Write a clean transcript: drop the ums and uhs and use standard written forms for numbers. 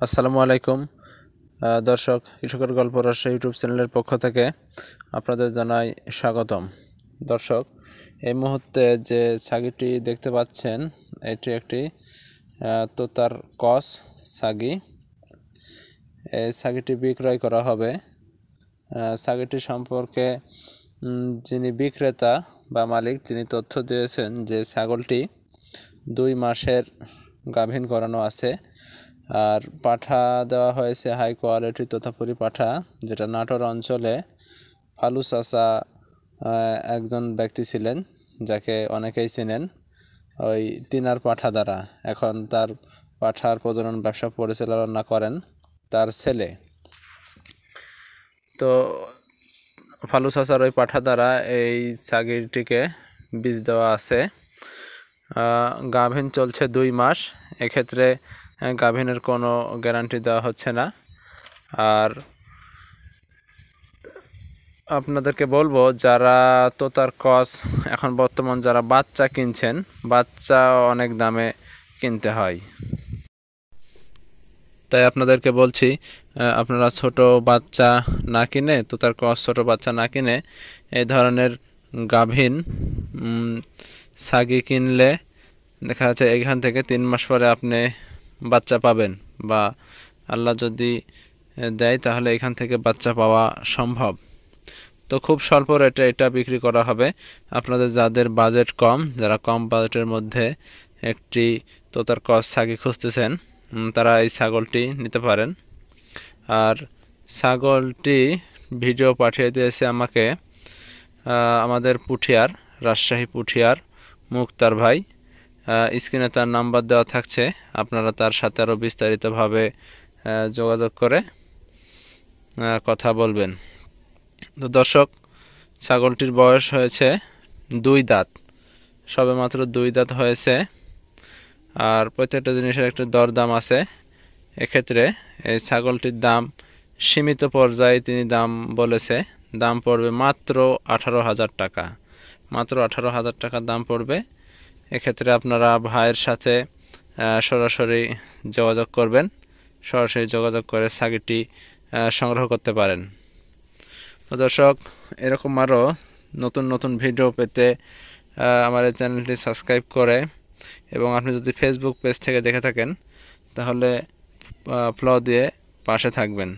আসসালামু আলাইকুম দর্শক, কৃষকের গল্প রহস্য ইউটিউব চ্যানেলের পক্ষ থেকে আপনাদের জানাই স্বাগতম। দর্শক, এই মুহূর্তে যে ছাগিটি দেখতে পাচ্ছেন এটি একটি তোতার ক্রস ছাগি। এই ছাগিটি বিক্রয় করা হবে। ছাগিটি সম্পর্কে যিনি বিক্রেতা বা মালিক তিনি তথ্য দিয়েছেন যে ছাগলটি 2 মাসের গাভীন করানো আছে, আর পাঠা দেওয়া হয়েছে হাই কোয়ালিটি তোতাপুরি পাঠা, যেটা নাটোর অঞ্চলে ফালু চাচা একজন ব্যক্তি ছিলেন, যাকে অনেকেই চিনেন ওই তিনার পাঠা দ্বারা। এখন তার পাঠার প্রজনন ব্যবসা পরিচালনা করেন তার ছেলে। তো ফালু চাচার ওই পাঠা দ্বারা এই ছাগিটিকে বীজ দেওয়া আছে। গাভীন চলছে 2 মাস। এক্ষেত্রে গাভীনের কোনো গ্যারান্টি দেওয়া হচ্ছে না। আর আপনাদেরকে বলবো, যারা তোতার ক্রস এখন বর্তমান যারা বাচ্চা কিনছেন, বাচ্চা অনেক দামে কিনতে হয়, তাই আপনাদেরকে বলছি আপনারা ছোট বাচ্চা না কিনে, তোতার ক্রস ছোট বাচ্চা না কিনে এই ধরনের গাভীন ছাগি কিনলে দেখা যাচ্ছে এখান থেকে 3 মাস পরে আপনি বাচ্চা পাবেন, বা আল্লাহ যদি দেয় তাহলে এখান থেকে বাচ্চা পাওয়া সম্ভব। তো খুব স্বল্প রেটে এটা বিক্রি করা হবে। আপনাদের যাদের বাজেট কম, যারা কম বাজেটের মধ্যে একটি তোতার ক্রস ছাগি খুঁজতেছেন, তারা এই ছাগলটি নিতে পারেন। আর ছাগলটি ভিডিও পাঠিয়ে দিয়েছে আমাকে আমাদের পুঠিয়ার, রাজশাহী পুঠিয়ার মুক্তার ভাই। স্ক্রিনে তার নাম্বার দেওয়া থাকছে, আপনারা তার সাথে আরও বিস্তারিতভাবে যোগাযোগ করে কথা বলবেন। তো দর্শক, ছাগলটির বয়স হয়েছে 2 দাঁত, সবে মাত্র 2 দাঁত হয়েছে। আর প্রত্যেকটা জিনিসের একটা দরদাম আছে। এক্ষেত্রে এই ছাগলটির দাম সীমিত পর্যায়ে তিনি দাম বলেছে, দাম পড়বে মাত্র 18,000 টাকা। মাত্র 18,000 টাকা দাম পড়বে। এক্ষেত্রে আপনারা ভাইয়ের সাথে সরাসরি যোগাযোগ করবেন, সরাসরি যোগাযোগ করে ছাগিটি সংগ্রহ করতে পারেন। তো দর্শক, এরকম আরও নতুন নতুন ভিডিও পেতে আমার এই চ্যানেলটি সাবস্ক্রাইব করে, এবং আপনি যদি ফেসবুক পেজ থেকে দেখে থাকেন তাহলে ফলো দিয়ে পাশে থাকবেন।